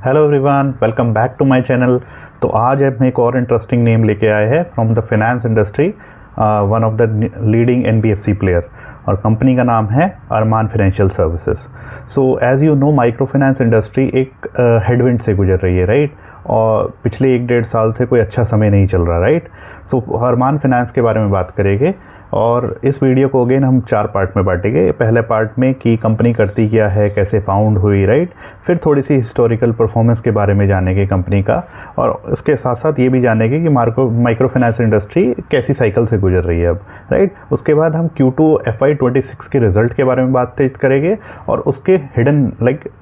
Hello everyone, welcome back to my channel. तो आज हम एक और इंटरेस्टिंग नेम लेके आए हैं from the finance industry, one of the leading NBFC player, और कंपनी का नाम है Arman financial services. So as you know, micro finance industry एक हेडविंड से गुजर रही है, राइट। और पिछले 1-1.5 साल से कोई अच्छा समय नहीं चल रहा, राइट। सो अरमान फाइनेंस के बारे में बात करेंगे, और इस वीडियो को अगेन हम 4 पार्ट में बांटेंगे। पहले पार्ट में कि कंपनी करती क्या है, कैसे फाउंड हुई, राइट। फिर थोड़ी सी हिस्टोरिकल परफॉर्मेंस के बारे में जानेंगे कंपनी का, और इसके साथ साथ ये भी जानेंगे कि माइक्रो फाइनेंस इंडस्ट्री कैसी साइकिल से गुजर रही है अब, राइट। उसके बाद हम Q2 FY26 के रिजल्ट के बारे में बात करेंगे, और उसके hidden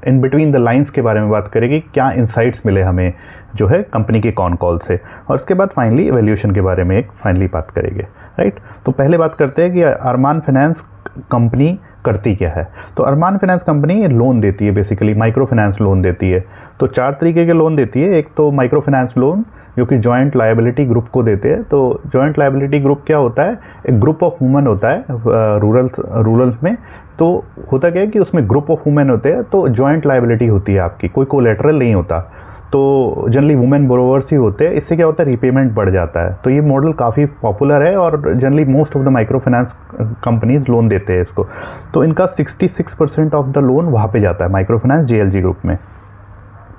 in between the lines के बारे में बात करेंगे, क्या इंसाइट्स मिले हमें जो है कंपनी के कॉन कॉल से, और उसके बाद फाइनली एवोल्यूशन के बारे में एक फाइनली बात करेंगे, राइट। तो पहले बात करते हैं कि अरमान फाइनेंस कंपनी करती क्या है। तो अरमान फाइनेंस कंपनी लोन देती है, बेसिकली माइक्रो फाइनेंस लोन देती है। तो 4 तरीके के लोन देती है। एक तो माइक्रो फाइनेंस लोन जो कि जॉइंट लायबिलिटी ग्रुप को देते हैं। तो जॉइंट लायबिलिटी ग्रुप क्या होता है? एक ग्रुप ऑफ वुमेन होता है रूरल में। तो होता क्या है कि उसमें ग्रुप ऑफ वुमेन होते हैं, तो जॉइंट लायबिलिटी होती है आपकी, कोई कोलेटरल नहीं होता। तो जनरली वुमेन बोरोवर्स ही होते हैं। इससे क्या होता है? रीपेमेंट बढ़ जाता है। तो ये मॉडल काफ़ी पॉपुलर है, और generally most of the micro finance companies loan देते हैं इसको। तो इनका 66% ऑफ द लोन वहाँ पे जाता है, माइक्रो फाइनेंस JLG ग्रुप में।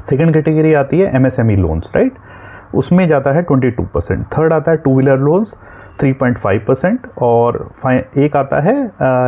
सेकेंड कैटेगरी आती है MSME लोन्स, राइट। उसमें जाता है 22%। थर्ड आता है 2 व्हीलर लोन्स 3.5%, और एक आता है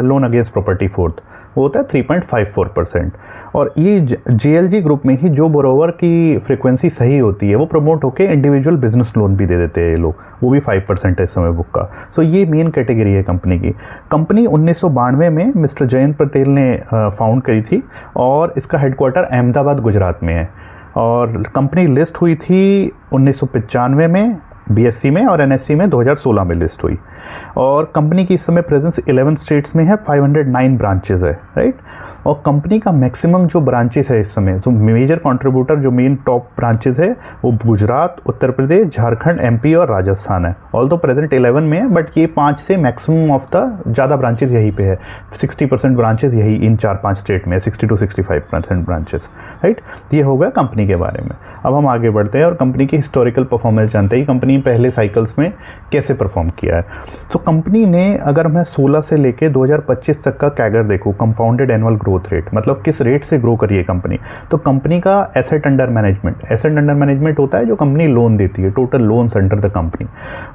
लोन अगेंस्ट प्रॉपर्टी, फोर्थ, वो होता है 3.54%। और ये JLG ग्रुप में ही जो बोरोवर की फ्रीक्वेंसी सही होती है वो प्रमोट होकर इंडिविजुअल बिजनेस लोन भी दे देते हैं ये लोग, वो भी 5% है इस समय बुक का। सो ये मेन कैटेगरी है कंपनी की। कंपनी 1992 में मिस्टर जयंत पटेल ने फाउंड करी थी, और इसका हेडक्वार्टर अहमदाबाद गुजरात में है। और कंपनी लिस्ट हुई थी 1995 में BSE में, और NSE में 2016 में लिस्ट हुई। और कंपनी की इस समय प्रेजेंस 11 स्टेट्स में है, 509 ब्रांचेस है, राइट। और कंपनी का मैक्सिमम जो ब्रांचेस है इस समय, जो मेजर कंट्रीब्यूटर, जो मेन टॉप ब्रांचेस है, वो गुजरात, उत्तर प्रदेश, झारखंड, MP और राजस्थान है। ऑल तो प्रेजेंट 11 में है, बट ये 5 से मैक्सिमम ऑफ द ज़्यादा ब्रांचेस यहीं पे है। 60% ब्रांचेस यही इन 4-5 स्टेट में, 60 to 65% ब्रांचेस, राइट। ये होगा कंपनी के बारे में। अब हम आगे बढ़ते हैं और कंपनी की हिस्टोरिकल परफॉर्मेंस जानते हैं, कंपनी पहले साइकिल्स में कैसे परफॉर्म किया है। तो कंपनी ने, अगर मैं 16 से लेके 2025 तक का कैगर देखूँ, कंपाउंडेड एनुअल ग्रोथ रेट, मतलब किस रेट से ग्रो करी है कंपनी, तो कंपनी का एसेट अंडर मैनेजमेंट होता है जो कंपनी लोन देती है, total loans under the company,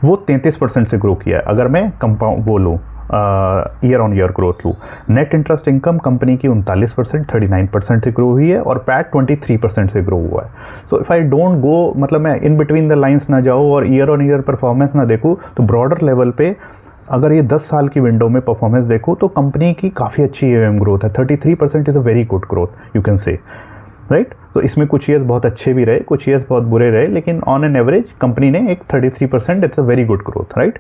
वो 33% से ग्रो किया है। अगर मैं कंपाउंड बोलूँ, ईयर ऑन ईयर ग्रोथ लूँ। नेट इंटरेस्ट इनकम कंपनी की 39%, 39% से ग्रो हुई है, और पैट 23% से ग्रो हुआ है। So if I don't go, मतलब मैं इन बिटवीन द लाइन्स ना जाऊँ और ईयर ऑन ईयर परफॉर्मेंस ना देखूँ, तो ब्रॉडर लेवल पे अगर ये 10 साल की विंडो में परफॉर्मेंस देखूँ तो कंपनी की काफ़ी अच्छी AUM ग्रोथ है। 33% is a very good growth, you can say, right. तो इसमें कुछ ईयर्स बहुत अच्छे भी रहे, कुछ ईयर्स बहुत बुरे रहे, लेकिन ऑन एन एवरेज कंपनी ने एक 33%, it's a very good growth, right.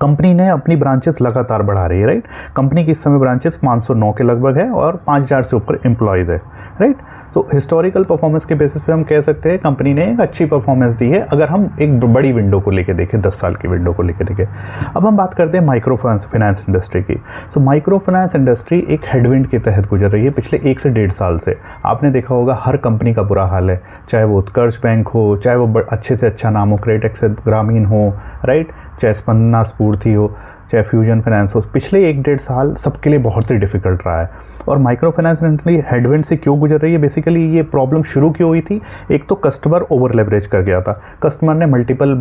Company ने अपनी ब्रांचेस लगातार बढ़ा रही है, राइट। कंपनी की इस समय ब्रांचेस 509 के लगभग है, और 5000 से ऊपर एम्प्लॉयज़ है, राइट। तो हिस्टोरिकल परफॉर्मेंस के बेसिस पे हम कह सकते हैं कंपनी ने एक अच्छी परफॉर्मेंस दी है, अगर हम एक बड़ी विंडो को लेके देखें, 10 साल की विंडो को लेके देखें। अब हम बात करते हैं माइक्रो फाइनेंस इंडस्ट्री की। सो माइक्रो फाइनेंस इंडस्ट्री एक हेडविंड के तहत गुजर रही है पिछले 1 से 1.5 साल से। आपने देखा होगा हर कंपनी का बुरा हाल है, चाहे वो उत्कर्ष बैंक हो, चाहे वो अच्छे से अच्छा नाम हो, क्रेडिटेक्स ग्रामीण हो, राइट, चाहे स्पंदना स्फूर्ति हो, चाहे फ्यूजन फाइनेंस हो। पिछले 1-1.5 साल सबके लिए बहुत ही डिफिकल्ट रहा है। और माइक्रो फाइनेंस इंडस्ट्री हेडविंड से क्यों गुजर रही है? बेसिकली ये प्रॉब्लम शुरू क्यों हुई थी? एक तो कस्टमर ओवर लेवरेज कर गया था, कस्टमर ने मल्टीपल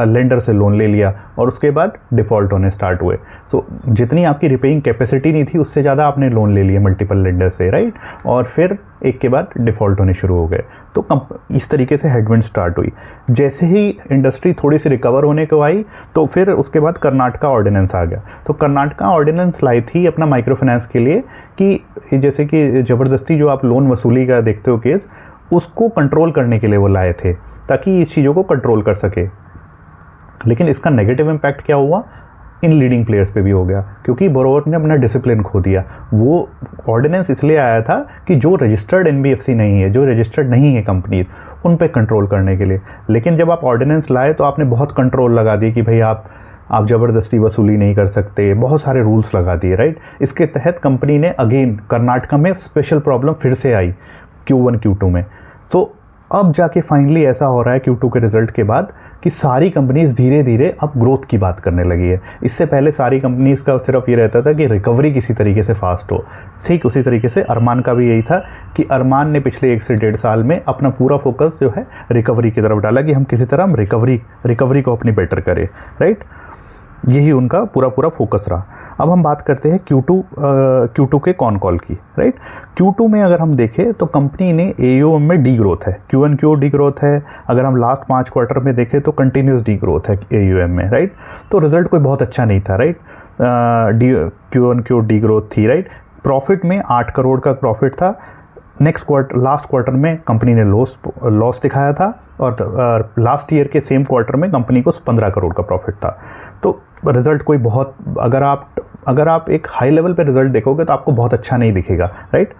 लेंडर से लोन ले लिया, और उसके बाद डिफ़ॉल्ट होने स्टार्ट हुए। सो जितनी आपकी रिपेइंग कैपेसिटी नहीं थी, उससे ज़्यादा आपने लोन ले लिए मल्टीपल लेंडर से, राइट। और फिर एक के बाद डिफ़ॉल्ट होने शुरू हो गए। तो इस तरीके से हेडविंड स्टार्ट हुई। जैसे ही इंडस्ट्री थोड़ी सी रिकवर होने को आई, तो फिर उसके बाद कर्नाटका ऑर्डिनेंस आ गया। तो कर्नाटका ऑर्डिनेंस लाई थी अपना माइक्रो फाइनेंस के लिए कि जैसे कि ज़बरदस्ती जो आप लोन वसूली का देखते हो केस, उसको कंट्रोल करने के लिए वो लाए थे, ताकि इस चीज़ों को कंट्रोल कर सके। लेकिन इसका नेगेटिव इम्पैक्ट क्या हुआ? इन लीडिंग प्लेयर्स पे भी हो गया, क्योंकि बोरोवर ने अपना डिसिप्लिन खो दिया। वो ऑर्डिनेंस इसलिए आया था कि जो रजिस्टर्ड NBFC नहीं है, जो रजिस्टर्ड नहीं है कंपनी, उन पे कंट्रोल करने के लिए। लेकिन जब आप ऑर्डिनेंस लाए तो आपने बहुत कंट्रोल लगा दिए कि भाई आप ज़बरदस्ती वसूली नहीं कर सकते, बहुत सारे रूल्स लगा दिए, राइट। इसके तहत कंपनी ने अगेन कर्नाटका में स्पेशल प्रॉब्लम फिर से आई Q1 Q2 में। तो अब जाके फाइनली ऐसा हो रहा है Q2 के रिजल्ट के बाद कि सारी कंपनीज धीरे धीरे अब ग्रोथ की बात करने लगी है। इससे पहले सारी कंपनीज का सिर्फ ये रहता था कि रिकवरी किसी तरीके से फास्ट हो। ठीक उसी तरीके से अरमान का भी यही था कि अरमान ने पिछले 1 से 1.5 साल में अपना पूरा फोकस जो है रिकवरी की तरफ डाला कि हम किसी तरह हम रिकवरी को अपनी बेटर करें, राइट। यही उनका पूरा फोकस रहा। अब हम बात करते हैं Q2 के कॉन कॉल की, राइट। Q2 में अगर हम देखें तो कंपनी ने AUM में डी ग्रोथ है, Q1Q डी ग्रोथ है। अगर हम लास्ट 5 क्वार्टर में देखें तो कंटिन्यूस डी ग्रोथ है AUM में, राइट। तो रिजल्ट कोई बहुत अच्छा नहीं था, राइट। Q1Q डी ग्रोथ थी, राइट। प्रॉफिट में 8 करोड़ का प्रॉफिट था। लास्ट क्वार्टर में कंपनी ने लॉस दिखाया था और लास्ट ईयर के सेम क्वार्टर में कंपनी को 15 करोड़ का प्रॉफिट था। तो रिज़ल्ट कोई बहुत, अगर आप एक हाई लेवल पे रिज़ल्ट देखोगे तो आपको बहुत अच्छा नहीं दिखेगा, राइट।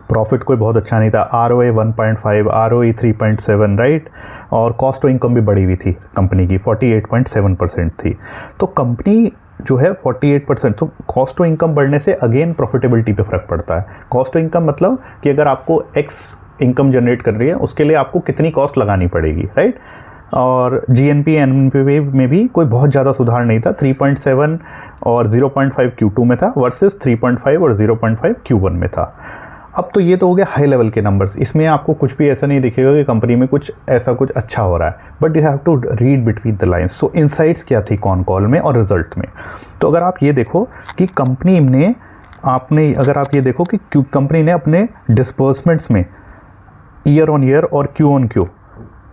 प्रॉफिट कोई बहुत अच्छा नहीं था। ROA 1.5, ROE 3.7, right. और कॉस्ट टू इनकम भी बढ़ी हुई थी कंपनी की, 48.7% थी। तो कंपनी जो है 48%, तो कॉस्ट टू इनकम बढ़ने से अगेन प्रॉफिटेबिलिटी पे फ़र्क पड़ता है। कॉस्ट टू इनकम मतलब कि अगर आपको X इनकम जनरेट कर रही है उसके लिए आपको कितनी कॉस्ट लगानी पड़ेगी, राइट। और GNP NNP में भी कोई बहुत ज़्यादा सुधार नहीं था। 3.7 और 0.5 Q2 में था वर्सेस 3.5 और 0.5 Q1 में था। अब तो ये तो हो गया हाई लेवल के नंबर्स। इसमें आपको कुछ भी ऐसा नहीं दिखेगा कि कंपनी में कुछ अच्छा हो रहा है, but you have to read between the lines. So insights क्या थी कॉन कॉल में और रिजल्ट में। तो अगर आप ये देखो कि कंपनी ने अपने डिस्बर्समेंट्स में ईयर ऑन ईयर और Q ऑन Q,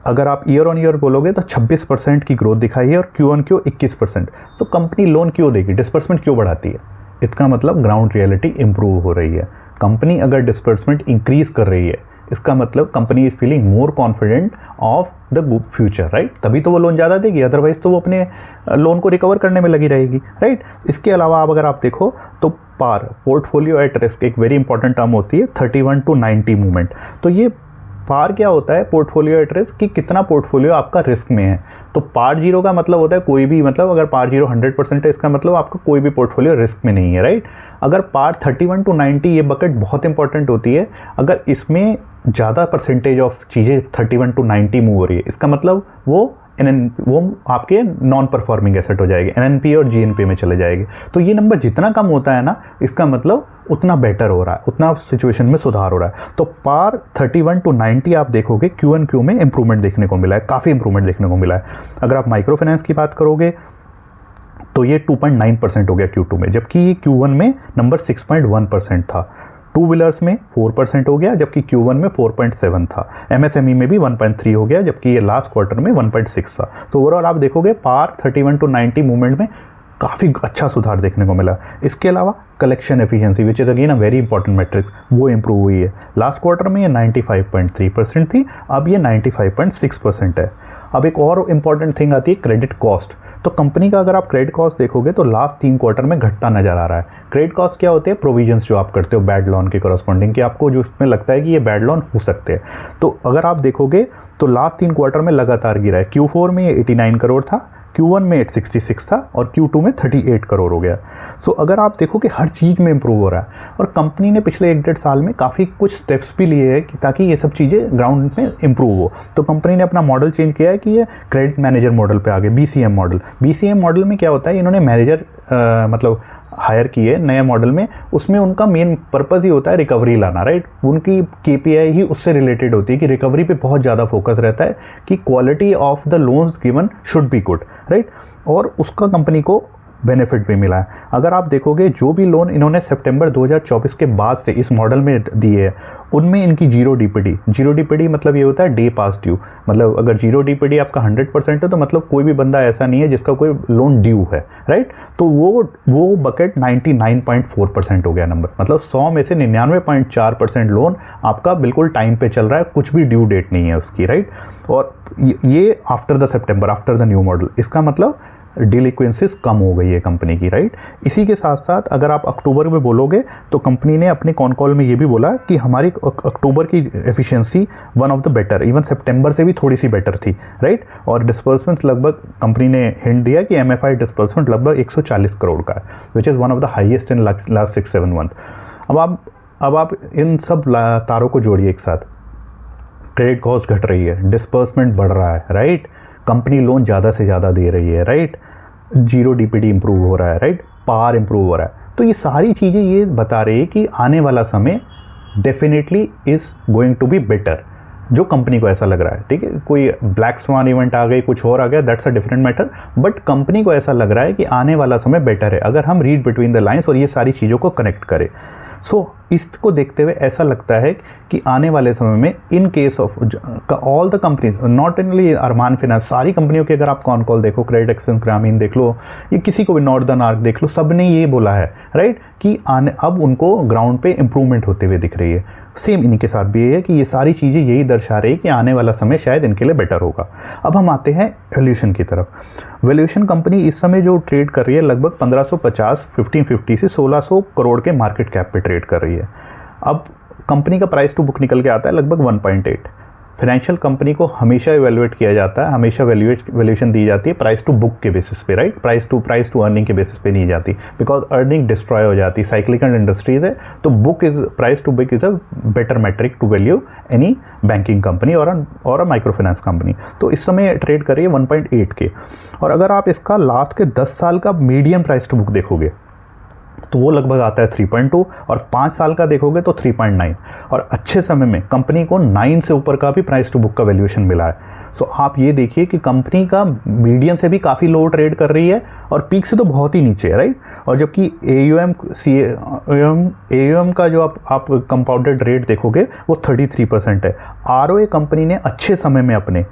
अगर आप ईयर ऑन ईयर बोलोगे तो 26% की ग्रोथ दिखाई है और Q ऑन Q 21%। तो कंपनी लोन क्यों देगी, डिस्बर्समेंट क्यों बढ़ाती है? इसका मतलब ग्राउंड रियलिटी इंप्रूव हो रही है। कंपनी अगर डिस्बर्समेंट इंक्रीज कर रही है इसका मतलब company is feeling more confident of the future, right. तभी तो वो लोन ज़्यादा देगी, अदरवाइज तो वो अपने लोन को रिकवर करने में लगी रहेगी, राइट। इसके अलावा अगर आप देखो तो पार, पोर्टफोलियो एट रिस्क, एक वेरी इंपॉर्टेंट टर्म होती है 31 to 90 मूवमेंट। तो ये पार क्या होता है, पोर्टफोलियो एट रिस्क, कि कितना पोर्टफोलियो आपका रिस्क में है। तो पार 0 का मतलब होता है कोई भी, मतलब अगर पार 0 100% है इसका मतलब आपका कोई भी पोर्टफोलियो रिस्क में नहीं है, राइट। अगर पार 31 to 90 ये बकेट बहुत इंपॉर्टेंट होती है। अगर इसमें ज़्यादा परसेंटेज ऑफ चीज़ें 31 to 90 मूव हो रही है इसका मतलब वो आपके नॉन परफॉर्मिंग एसेट हो जाएगी, NNP और GNP में चले जाएगी। तो ये नंबर जितना कम होता है ना इसका मतलब उतना बेटर हो रहा है, उतना सिचुएशन में सुधार हो रहा है। तो पार 31 to 90 आप देखोगे Q1Q में इंप्रूवमेंट देखने को मिला है, काफ़ी इंप्रूवमेंट देखने को मिला है। अगर आप माइक्रो फाइनेंस की बात करोगे तो ये 2.9% हो गया Q2 में, जबकि Q1 में नंबर 6.1% था। 2 व्हीलर्स में 4% हो गया जबकि Q1 में 4.7 था। MSME में भी 1.3 हो गया जबकि ये लास्ट क्वार्टर में 1.6 था। तो ओवरऑल आप देखोगे पार 31 to 90 मूवमेंट में काफ़ी अच्छा सुधार देखने को मिला। इसके अलावा collection efficiency which is again a very important matrix, वो इंप्रूव हुई है। लास्ट क्वार्टर में ये 95.3% थी, अब ये 95.6% है। अब एक और इम्पॉर्टेंट थिंग आती है क्रेडिट कॉस्ट। तो कंपनी का अगर आप क्रेडिट कॉस्ट देखोगे तो लास्ट 3 क्वार्टर में घटता नजर आ रहा है। क्रेडिट कॉस्ट क्या होते हैं, प्रोविजंस जो आप करते हो बैड लोन के करस्पॉन्डिंग, कि आपको जो उसमें लगता है कि ये बैड लोन हो सकते हैं। तो अगर आप देखोगे तो लास्ट 3 क्वार्टर में लगातार गिरा है। Q4 में ये 89 करोड़ था, Q1 में 66 था और Q2 में 38 करोड़ हो गया। सो अगर आप देखो कि हर चीज़ में इंप्रूव हो रहा है और कंपनी ने पिछले 1-1.5 साल में काफ़ी कुछ स्टेप्स भी लिए हैं कि ताकि ये सब चीज़ें ग्राउंड में इंप्रूव हो। तो कंपनी ने अपना मॉडल चेंज किया है कि ये क्रेडिट मैनेजर मॉडल पे आ गए, BCM मॉडल। BCM मॉडल में क्या होता है, इन्होंने मैनेजर मतलब हायर किए नए मॉडल में, उसमें उनका मेन पर्पज़ ही होता है रिकवरी लाना, राइट। उनकी KPI ही उससे रिलेटेड होती है कि रिकवरी पे बहुत ज़्यादा फोकस रहता है कि quality of the loans given should be good, right. और उसका कंपनी को बेनिफिट भी मिला है। अगर आप देखोगे जो भी लोन इन्होंने सितंबर 2024 के बाद से इस मॉडल में दिए हैं उनमें इनकी जीरो DPD मतलब ये होता है डे पास ड्यू। मतलब अगर जीरो DPD आपका 100% है तो मतलब कोई भी बंदा ऐसा नहीं है जिसका कोई लोन ड्यू है, राइट। तो वो बकेट 99.4% हो गया नंबर, मतलब 100 में से 99.4% लोन आपका बिल्कुल टाइम पे चल रहा है, कुछ भी ड्यू डेट नहीं है उसकी, राइट। और ये आफ्टर द न्यू मॉडल, इसका मतलब डिलिक्वेंसीज कम हो गई है कंपनी की, राइट। इसी के साथ साथ अगर आप अक्टूबर में बोलोगे तो कंपनी ने अपने कॉन कॉल में ये भी बोला कि हमारी अक्टूबर की efficiency one of the better, even सितंबर से भी थोड़ी सी बेटर थी, राइट। और डिस्बर्समेंट लगभग कंपनी ने हिंट दिया कि MFI डिस्बर्समेंट लगभग 140 करोड़ का है, which is one of the highest in last 6-7 month. अब आप इन सब तारों को जोड़िए एक साथ। क्रेडिट कॉस्ट घट रही है, डिस्पर्समेंट बढ़ रहा है, राइट, कंपनी लोन ज़्यादा से ज़्यादा दे रही है, राइट, जीरो डीपीडी इंप्रूव हो रहा है, राइट, पार इंप्रूव हो रहा है। तो ये सारी चीज़ें ये बता रही है कि आने वाला समय definitely is going to be better, जो कंपनी को ऐसा लग रहा है, ठीक है। कोई ब्लैक स्वान इवेंट आ गई, कुछ और आ गया, that's a different matter, but company को ऐसा लग रहा है कि आने वाला समय बेटर है, अगर हम रीड बिटवीन द लाइंस और ये सारी चीज़ों को कनेक्ट करें। सो इसको देखते हुए ऐसा लगता है कि आने वाले समय में in case of all the companies, not only Arman finance, सारी कंपनियों के अगर आप कॉन कॉल देखो, क्रेडिट एक्सचेंज ग्रामीण देख लो, ये किसी को भी नॉर्दर्न आर्क देख लो, सब ने ये बोला है, राइट, कि अब उनको ग्राउंड पे इंप्रूवमेंट होते हुए दिख रही है। सेम इनके साथ भी है कि ये सारी चीज़ें यही दर्शा रही है कि आने वाला समय शायद इनके लिए बेटर होगा। अब हम आते हैं वैल्यूएशन की तरफ। वैल्यूएशन कंपनी इस समय जो ट्रेड कर रही है लगभग 1550 1550 से 1600 करोड़ के मार्केट कैप पे ट्रेड कर रही है। अब कंपनी का प्राइस टू बुक निकल के आता है लगभग 1.8। फाइनेंशियल कंपनी को हमेशा इवेल्युएट किया जाता है, हमेशा वैल्यूएशन दी जाती है प्राइस टू बुक के बेसिस पे, राइट, प्राइस टू अर्निंग के बेसिस पे नहीं जाती, बिकॉज अर्निंग डिस्ट्रॉय हो जाती, साइक्लिकल इंडस्ट्रीज है, तो book is price to book is a better metric to value any banking company और अ माइक्रो फाइनेंस कंपनी। तो इस समय ट्रेड कर रही है 1.8 के, और अगर आप इसका लास्ट के 10 साल का मीडियम प्राइस टू बुक देखोगे तो वो लगभग आता है 3.2, और 5 साल का देखोगे तो 3.9, और अच्छे समय में कंपनी को 9 से ऊपर का भी प्राइस टू बुक का वैल्यूएशन मिला है। सो आप ये देखिए कि कंपनी का मीडियम से भी काफ़ी लो ट्रेड कर रही है और पीक से तो बहुत ही नीचे है, राइट। और जबकि AUM का जो आप कंपाउंडेड रेट देखोगे वो 33% है। ROA कंपनी ने अच्छे समय में अपने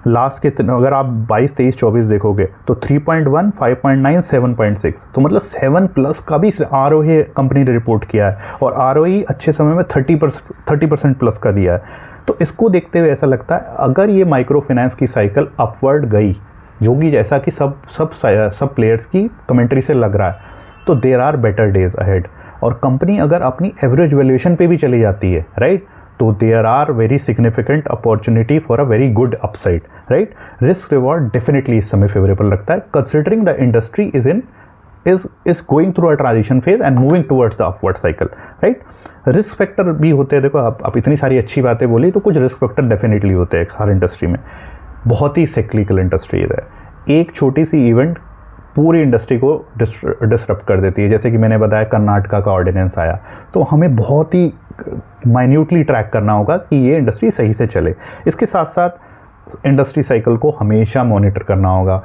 लास्ट के अगर आप 22, 23, 24 देखोगे तो 3.1, 5.9, 7.6, तो मतलब 7+ का भी ROA कंपनी ने रिपोर्ट किया है, और ROE अच्छे समय में 30% प्लस का दिया है। तो इसको देखते हुए ऐसा लगता है अगर ये माइक्रो फाइनेंस की साइकिल अपवर्ड गई, जो कि जैसा कि सब प्लेयर्स की कमेंट्री से लग रहा है, तो there are better days ahead. और कंपनी अगर अपनी एवरेज वैल्यूएशन पे भी चली जाती है, राइट, तो there are very significant opportunity for a very good upside, right. Risk reward definitely इस समय फेवरेबल लगता है, considering the industry is going through a transition phase and moving towards the upward cycle, right। Risk factor भी होते हैं, देखो आप इतनी सारी अच्छी बातें बोली, तो कुछ रिस्क फैक्टर डेफिनेटली होते हैं हर इंडस्ट्री में। बहुत ही साइक्लिकल इंडस्ट्री है, एक छोटी सी इवेंट पूरी इंडस्ट्री को डिसरप्ट कर देती है। जैसे कि मैंने बताया कर्नाटका का ऑर्डिनेंस आया, तो हमें बहुत ही माइन्यूटली ट्रैक करना होगा कि ये इंडस्ट्री सही से चले। इसके साथ साथ इंडस्ट्री साइकिल को हमेशा मॉनिटर करना होगा।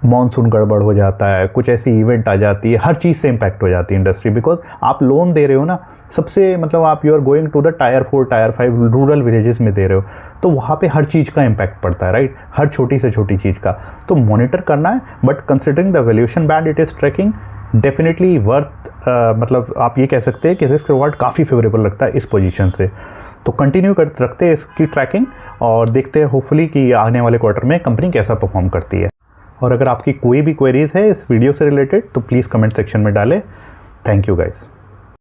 मॉनसून गड़बड़ हो जाता है, कुछ ऐसी इवेंट आ जाती है, हर चीज़ से इम्पैक्ट हो जाती है इंडस्ट्री, बिकॉज आप लोन दे रहे हो ना, सबसे मतलब आप you are going to the tier 4, tier 5 rural villages में दे रहे हो, तो वहाँ पे हर चीज़ का इम्पैक्ट पड़ता है, राइट, हर छोटी से छोटी चीज़ का। तो मॉनिटर करना है, but considering the valuation band it is tracking definitely worth, मतलब आप ये कह सकते हैं कि रिस्क रिवार्ड काफ़ी फेवरेबल लगता है इस पोजीशन से। तो कंटिन्यू रखते हैं इसकी ट्रैकिंग और देखते हैं होपफुली कि आने वाले क्वार्टर में कंपनी कैसा परफॉर्म करती है। और अगर आपकी कोई भी क्वेरीज है इस वीडियो से रिलेटेड तो प्लीज़ कमेंट सेक्शन में डालें। Thank you guys.